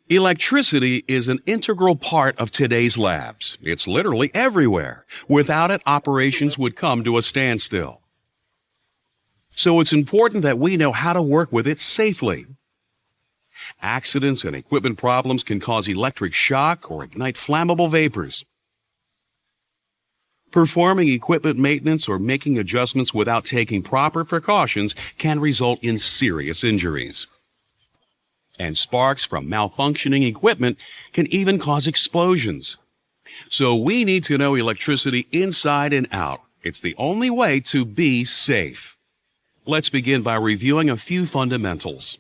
Electricity is an integral part of today's labs. It's literally everywhere. Without it, operations would come to a standstill. So it's important that we know how to work with it safely. Accidents and equipment problems can cause electric shock or ignite flammable vapors. Performing equipment maintenance or making adjustments without taking proper precautions can result in serious injuries. And sparks from malfunctioning equipment can even cause explosions. So we need to know electricity inside and out. It's the only way to be safe. Let's begin by reviewing a few fundamentals.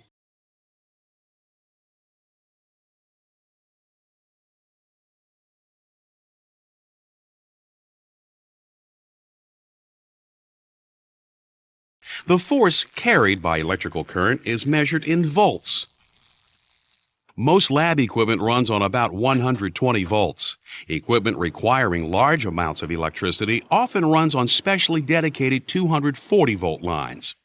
The force carried by electrical current is measured in volts. Most lab equipment runs on about 120 volts. Equipment requiring large amounts of electricity often runs on specially dedicated 240-volt lines.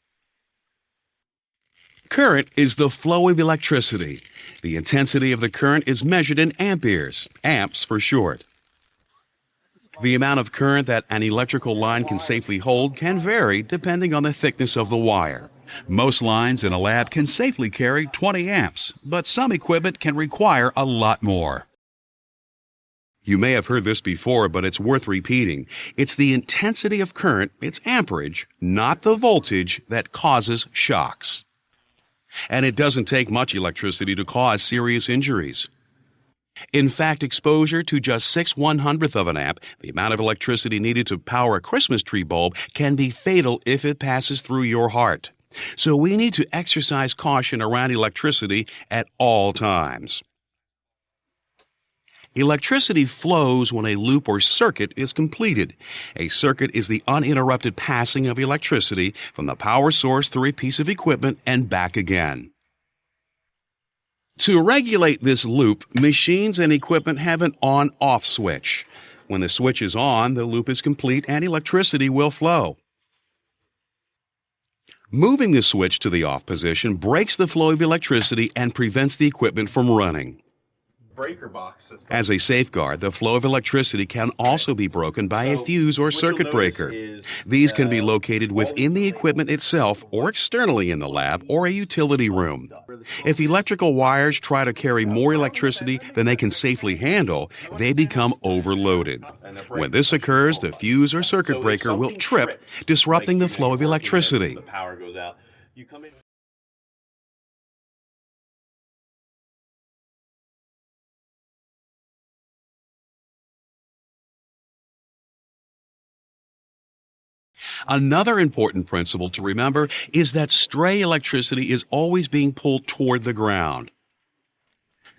Current is the flow of electricity. The intensity of the current is measured in amperes, amps for short. The amount of current that an electrical line can safely hold can vary depending on the thickness of the wire. Most lines in a lab can safely carry 20 amps, but some equipment can require a lot more. You may have heard this before, but it's worth repeating. It's the intensity of current, its amperage, not the voltage, that causes shocks. And it doesn't take much electricity to cause serious injuries. In fact, exposure to just 6/100th of an amp, the amount of electricity needed to power a Christmas tree bulb, can be fatal if it passes through your heart. So we need to exercise caution around electricity at all times. Electricity flows when a loop or circuit is completed. A circuit is the uninterrupted passing of electricity from the power source through a piece of equipment and back again. To regulate this loop, machines and equipment have an on-off switch. When the switch is on, the loop is complete and electricity will flow. Moving the switch to the off position breaks the flow of electricity and prevents the equipment from running. Breaker box system. As a safeguard, the flow of electricity can also be broken by a fuse or circuit breaker. These can be located within the equipment itself or externally in the lab or a utility room. If electrical wires try to carry more electricity than they can safely handle, they become overloaded. When this occurs, the fuse or circuit breaker will trip, disrupting the flow of electricity. The power goes out. You come in. Another important principle to remember is that stray electricity is always being pulled toward the ground.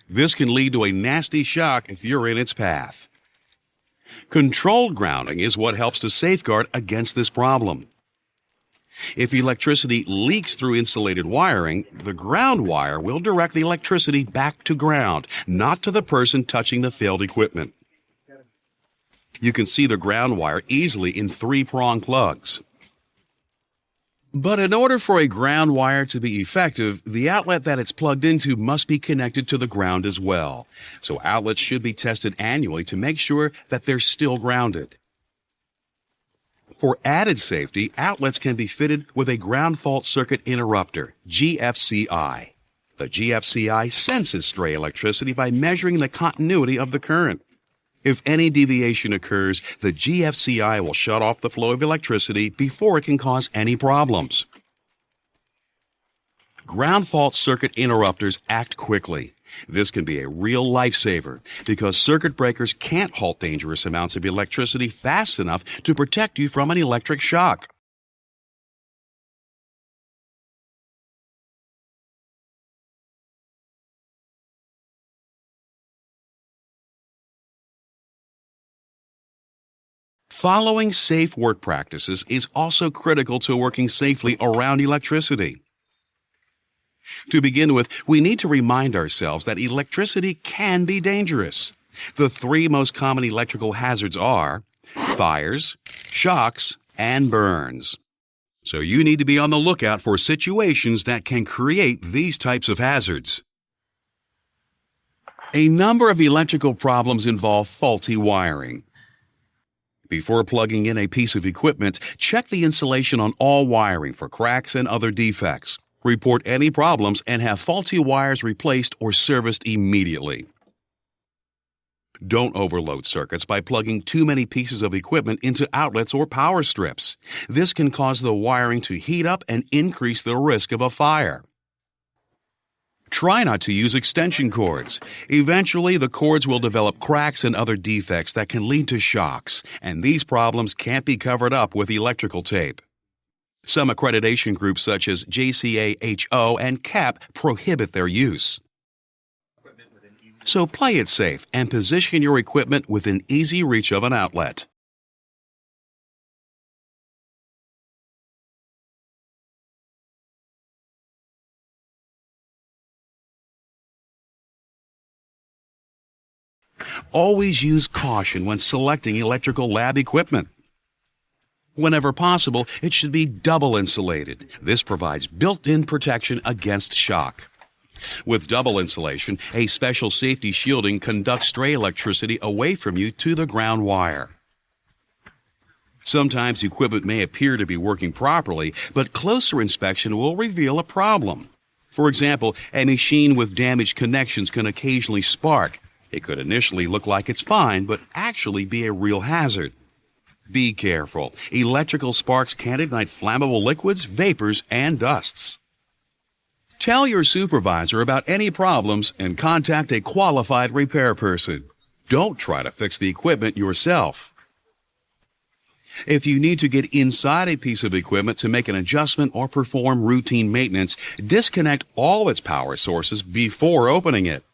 This can lead to a nasty shock if you're in its path. Controlled grounding is what helps to safeguard against this problem. If electricity leaks through insulated wiring, the ground wire will direct the electricity back to ground, not to the person touching the failed equipment. You can see the ground wire easily in 3-prong plugs. But in order for a ground wire to be effective, the outlet that it's plugged into must be connected to the ground as well. So outlets should be tested annually to make sure that they're still grounded. For added safety, outlets can be fitted with a ground fault circuit interrupter, GFCI. The GFCI senses stray electricity by measuring the continuity of the current. If any deviation occurs, the GFCI will shut off the flow of electricity before it can cause any problems. Ground fault circuit interrupters act quickly. This can be a real lifesaver because circuit breakers can't halt dangerous amounts of electricity fast enough to protect you from an electric shock. Following safe work practices is also critical to working safely around electricity. To begin with, we need to remind ourselves that electricity can be dangerous. The 3 most common electrical hazards are fires, shocks, and burns. So you need to be on the lookout for situations that can create these types of hazards. A number of electrical problems involve faulty wiring. Before plugging in a piece of equipment, check the insulation on all wiring for cracks and other defects. Report any problems and have faulty wires replaced or serviced immediately. Don't overload circuits by plugging too many pieces of equipment into outlets or power strips. This can cause the wiring to heat up and increase the risk of a fire. Try not to use extension cords. Eventually, the cords will develop cracks and other defects that can lead to shocks, and these problems can't be covered up with electrical tape. Some accreditation groups such as JCAHO and CAP prohibit their use. So play it safe and position your equipment within easy reach of an outlet. Always use caution when selecting electrical lab equipment. Whenever possible, it should be double insulated. This provides built-in protection against shock. With double insulation, a special safety shielding conducts stray electricity away from you to the ground wire. Sometimes equipment may appear to be working properly, but closer inspection will reveal a problem. For example, a machine with damaged connections can occasionally spark. It could initially look like it's fine, but actually be a real hazard. Be careful. Electrical sparks can ignite flammable liquids, vapors, and dusts. Tell your supervisor about any problems and contact a qualified repair person. Don't try to fix the equipment yourself. If you need to get inside a piece of equipment to make an adjustment or perform routine maintenance, disconnect all its power sources before opening it.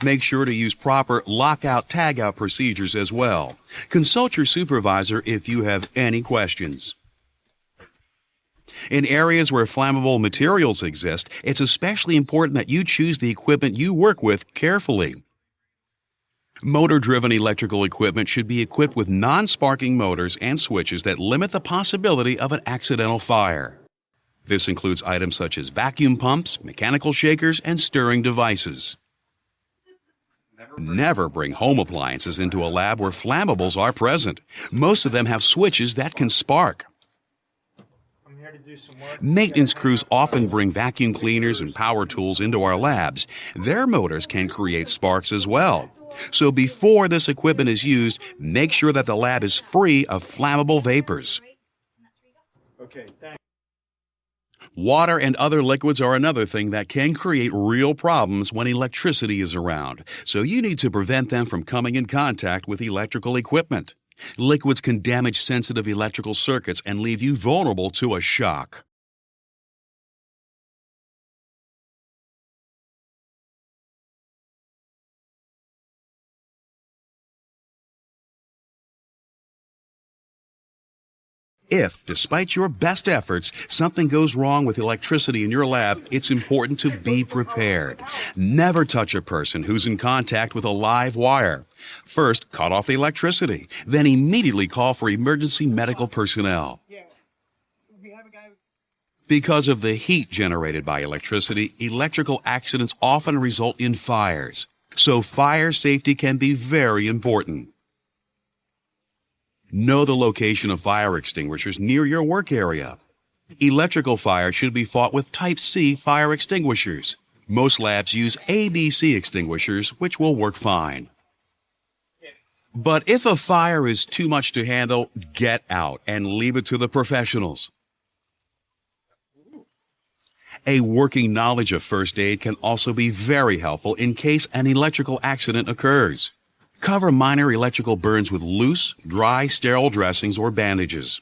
Make sure to use proper lockout-tagout procedures as well. Consult your supervisor if you have any questions. In areas where flammable materials exist, it's especially important that you choose the equipment you work with carefully. Motor-driven electrical equipment should be equipped with non-sparking motors and switches that limit the possibility of an accidental fire. This includes items such as vacuum pumps, mechanical shakers, and stirring devices. Never bring home appliances into a lab where flammables are present. Most of them have switches that can spark. Maintenance crews often bring vacuum cleaners and power tools into our labs. Their motors can create sparks as well. So before this equipment is used, make sure that the lab is free of flammable vapors. Okay, thanks. Water and other liquids are another thing that can create real problems when electricity is around, so you need to prevent them from coming in contact with electrical equipment. Liquids can damage sensitive electrical circuits and leave you vulnerable to a shock. If, despite your best efforts, something goes wrong with electricity in your lab, it's important to be prepared. Never touch a person who's in contact with a live wire. First, cut off the electricity, then immediately call for emergency medical personnel. Because of the heat generated by electricity, electrical accidents often result in fires. So fire safety can be very important. Know the location of fire extinguishers near your work area. Electrical fire should be fought with Type C fire extinguishers. Most labs use ABC extinguishers, which will work fine. But if a fire is too much to handle, get out and leave it to the professionals. A working knowledge of first aid can also be very helpful in case an electrical accident occurs. Cover minor electrical burns with loose, dry, sterile dressings or bandages.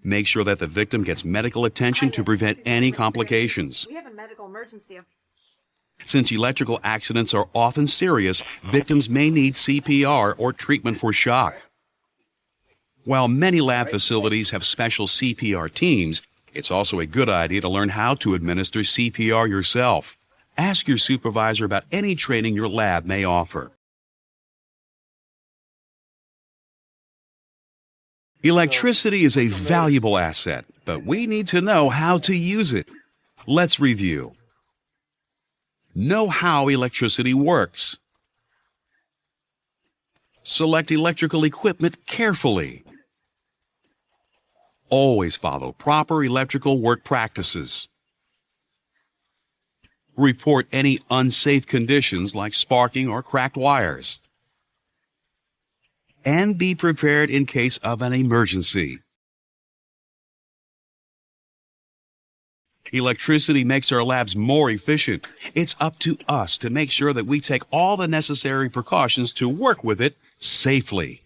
Make sure that the victim gets medical attention to prevent any complications. We have a medical emergency. Since electrical accidents are often serious, victims may need CPR or treatment for shock. While many lab facilities have special CPR teams, it's also a good idea to learn how to administer CPR yourself. Ask your supervisor about any training your lab may offer. Electricity is a valuable asset, but we need to know how to use it. Let's review. Know how electricity works. Select electrical equipment carefully. Always follow proper electrical work practices. Report any unsafe conditions like sparking or cracked wires. And be prepared in case of an emergency. Electricity makes our labs more efficient. It's up to us to make sure that we take all the necessary precautions to work with it safely.